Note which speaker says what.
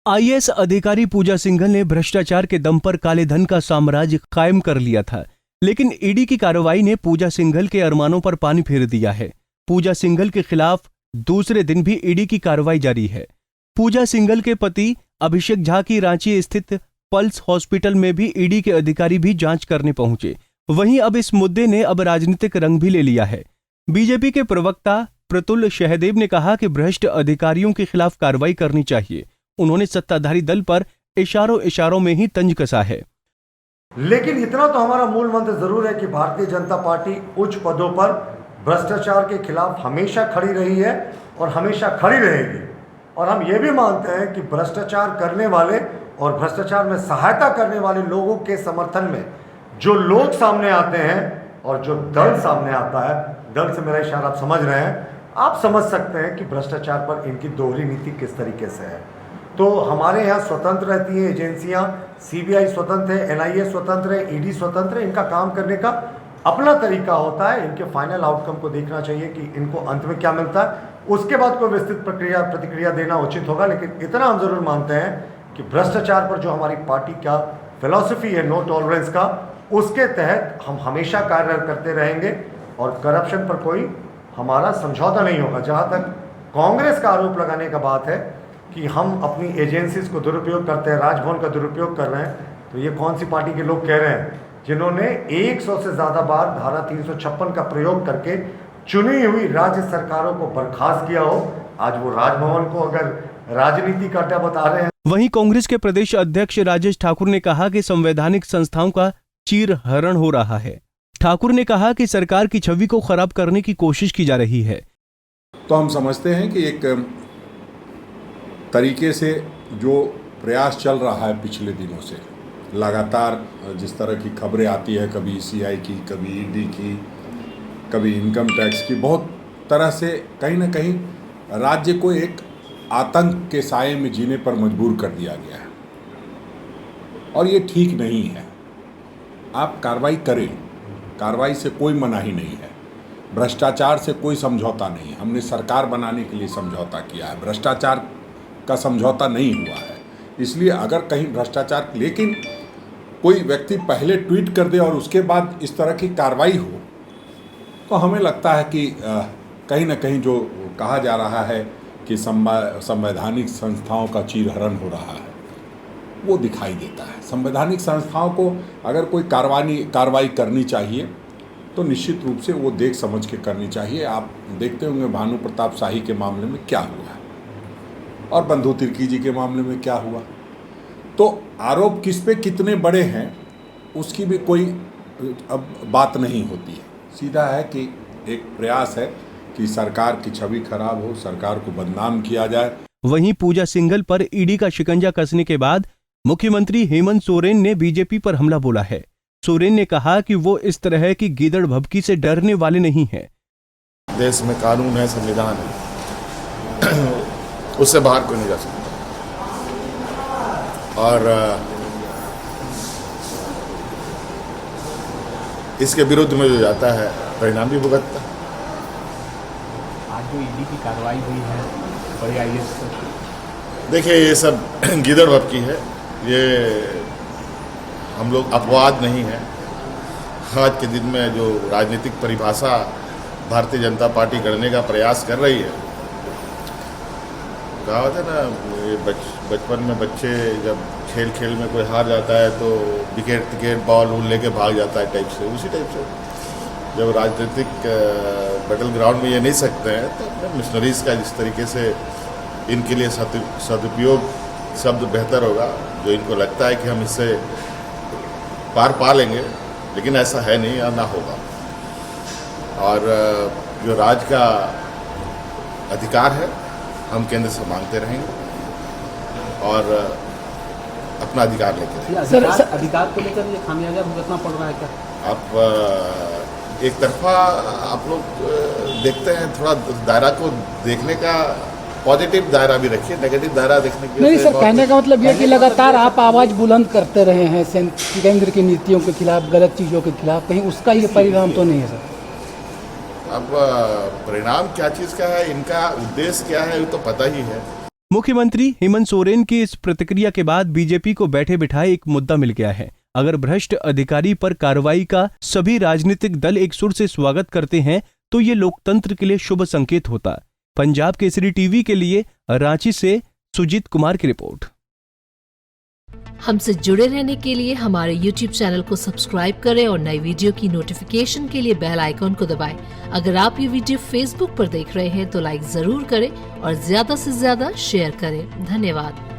Speaker 1: IAS अधिकारी पूजा सिंघल ने भ्रष्टाचार के दम पर काले धन का साम्राज्य कायम कर लिया था, लेकिन ईडी की कार्रवाई ने पूजा सिंघल के अरमानों पर पानी फेर दिया है। पूजा सिंघल के खिलाफ दूसरे दिन भी ईडी की कार्रवाई जारी है। पूजा सिंघल के पति अभिषेक झा की रांची स्थित पल्स हॉस्पिटल में भी ईडी के अधिकारी भी जांच करने पहुंचे। वहीं अब इस मुद्दे ने अब राजनीतिक रंग भी ले लिया है। बीजेपी के प्रवक्ता प्रतुल शहदेव ने कहा कि भ्रष्ट अधिकारियों के खिलाफ कार्रवाई करनी चाहिए। उन्होंने सत्ताधारी दल पर इशारों में ही तंज कसा है।
Speaker 2: लेकिन इतना तो हमारा मूल मंत्र जरूर है कि भारतीय जनता पार्टी उच्च पदों पर भ्रष्टाचार के खिलाफ हमेशा खड़ी रही है और हमेशा खड़ी रहेगी। और हम ये भी मानते हैं कि भ्रष्टाचार करने वाले और भ्रष्टाचार में सहायता करने वाले लोगों के समर्थन में जो लोग सामने आते हैं और जो दल सामने आता है, दल से मेरा इशारा आप समझ रहे हैं, आप समझ सकते हैं कि भ्रष्टाचार पर इनकी दोहरी नीति किस तरीके से है। तो हमारे यहाँ स्वतंत्र रहती हैं एजेंसियाँ, सीबीआई स्वतंत्र है, एनआईए स्वतंत्र है, ईडी स्वतंत्र है। इनका काम करने का अपना तरीका होता है। इनके फाइनल आउटकम को देखना चाहिए कि इनको अंत में क्या मिलता है, उसके बाद कोई विस्तृत प्रतिक्रिया देना उचित होगा। लेकिन इतना हम जरूर मानते हैं कि भ्रष्टाचार पर जो हमारी पार्टी का फिलॉसफी है नो टॉलरेंस का, उसके तहत हम हमेशा कार्य करते रहेंगे और करप्शन पर कोई हमारा समझौता नहीं होगा। जहाँ तक कांग्रेस का आरोप लगाने का बात है कि हम अपनी एजेंसीज को दुरुपयोग करते हैं, राजभवन का दुरुपयोग कर रहे हैं, तो ये कौन सी पार्टी के लोग कह रहे हैं जिन्होंने 100 से ज़्यादा बार धारा 356 का प्रयोग करके चुनी हुई राज्य सरकारों को बर्खास्त किया हो। आज वो राजभवन को अगर राजनीति का अड्डा बता रहे हैं।
Speaker 1: वहीं कांग्रेस के प्रदेश अध्यक्ष राजेश ठाकुर ने कहा कि संवैधानिक संस्थाओं का चीरहरण हो रहा है। ठाकुर ने कहा कि सरकार की छवि को खराब करने की कोशिश की जा रही है।
Speaker 3: तो हम समझते हैं कि एक तरीके से जो प्रयास चल रहा है पिछले दिनों से, लगातार जिस तरह की खबरें आती है, कभी सीआई की, कभी ईडी की, कभी इनकम टैक्स की, बहुत तरह से कहीं ना कहीं राज्य को एक आतंक के साए में जीने पर मजबूर कर दिया गया है और ये ठीक नहीं है। आप कार्रवाई करें, कार्रवाई से कोई मनाही नहीं है, भ्रष्टाचार से कोई समझौता नहीं है। हमने सरकार बनाने के लिए समझौता किया है, भ्रष्टाचार का समझौता नहीं हुआ है। इसलिए अगर कहीं भ्रष्टाचार, लेकिन कोई व्यक्ति पहले ट्वीट कर दे और उसके बाद इस तरह की कार्रवाई हो, तो हमें लगता है कि कहीं ना कहीं जो कहा जा रहा है कि संवैधानिक संस्थाओं का चीरहरण हो रहा है, वो दिखाई देता है। संवैधानिक संस्थाओं को अगर कोई कार्रवाई करनी चाहिए तो निश्चित रूप से वो देख समझ के करनी चाहिए। आप देखते होंगे भानु प्रताप शाही के मामले में क्या हुआ है और बंधु तिर्की जी के मामले में क्या हुआ। तो आरोप किस पे कितने बड़े हैं उसकी भी कोई अब बात नहीं होती है। सीधा है कि एक प्रयास है कि सरकार की छवि खराब हो, सरकार को बदनाम किया जाए।
Speaker 1: वहीं पूजा सिंघल पर ईडी का शिकंजा कसने के बाद मुख्यमंत्री हेमंत सोरेन ने बीजेपी पर हमला बोला है। सोरेन ने कहा कि वो इस तरह की गीदड़ भभकी से डरने वाले नहीं हैं।
Speaker 4: देश में कानून है, संविधान है, उससे बाहर कोई नहीं जा सकता और इसके विरुद्ध में जो जाता है परिणाम भी भुगतता है।
Speaker 5: आज जो ईडी की कार्रवाई हुई है बड़ी आईएएस,
Speaker 4: देखिए ये सब गीदड़ भभकी है, ये हम लोग अपवाद नहीं है। आज के दिन में जो राजनीतिक परिभाषा भारतीय जनता पार्टी करने का प्रयास कर रही है, कहा होता है ना, ये बचपन में बच्चे जब खेल खेल में कोई हार जाता है तो विकेट बॉल लेके भाग जाता है टाइप से, उसी टाइप से जब राजनीतिक बैटल ग्राउंड में ये नहीं सकते हैं तो मिशनरीज़ का जिस तरीके से इनके लिए सदुपयोग शब्द बेहतर होगा, जो इनको लगता है कि हम इससे पार पा लेंगे, लेकिन ऐसा है नहीं या ना होगा। और जो राज का अधिकार है हम केंद्र से मांगते रहेंगे और अपना अधिकार लेके
Speaker 5: रहेंगे। अधिकार को लेकर ये खामियाजा भुगतना पड़ रहा है क्या?
Speaker 4: आप एक तरफा आप लोग देखते हैं, थोड़ा दायरा को देखने का पॉजिटिव दायरा भी रखिए, नेगेटिव दायरा देखने के
Speaker 6: नहीं सर, कहने का मतलब ये कि लगातार आप आवाज़ बुलंद करते रहे हैं केंद्र की नीतियों के खिलाफ, गलत चीज़ों के खिलाफ, कहीं उसका ये परिणाम तो नहीं है सर?
Speaker 4: अब परिणाम क्या चीज़ का है, इनका उद्देश्य क्या है, ये तो पता ही है।
Speaker 1: मुख्यमंत्री हेमंत सोरेन की इस प्रतिक्रिया के बाद बीजेपी को बैठे बिठाए एक मुद्दा मिल गया है। अगर भ्रष्ट अधिकारी पर कार्रवाई का सभी राजनीतिक दल एक सुर से स्वागत करते हैं तो ये लोकतंत्र के लिए शुभ संकेत होता। पंजाब केसरी टीवी के लिए रांची से सुजीत कुमार की रिपोर्ट।
Speaker 7: हमसे जुड़े रहने के लिए हमारे YouTube चैनल को सब्सक्राइब करें और नई वीडियो की नोटिफिकेशन के लिए बेल आइकॉन को दबाएं। अगर आप ये वीडियो Facebook पर देख रहे हैं तो लाइक जरूर करें और ज्यादा से ज्यादा शेयर करें। धन्यवाद।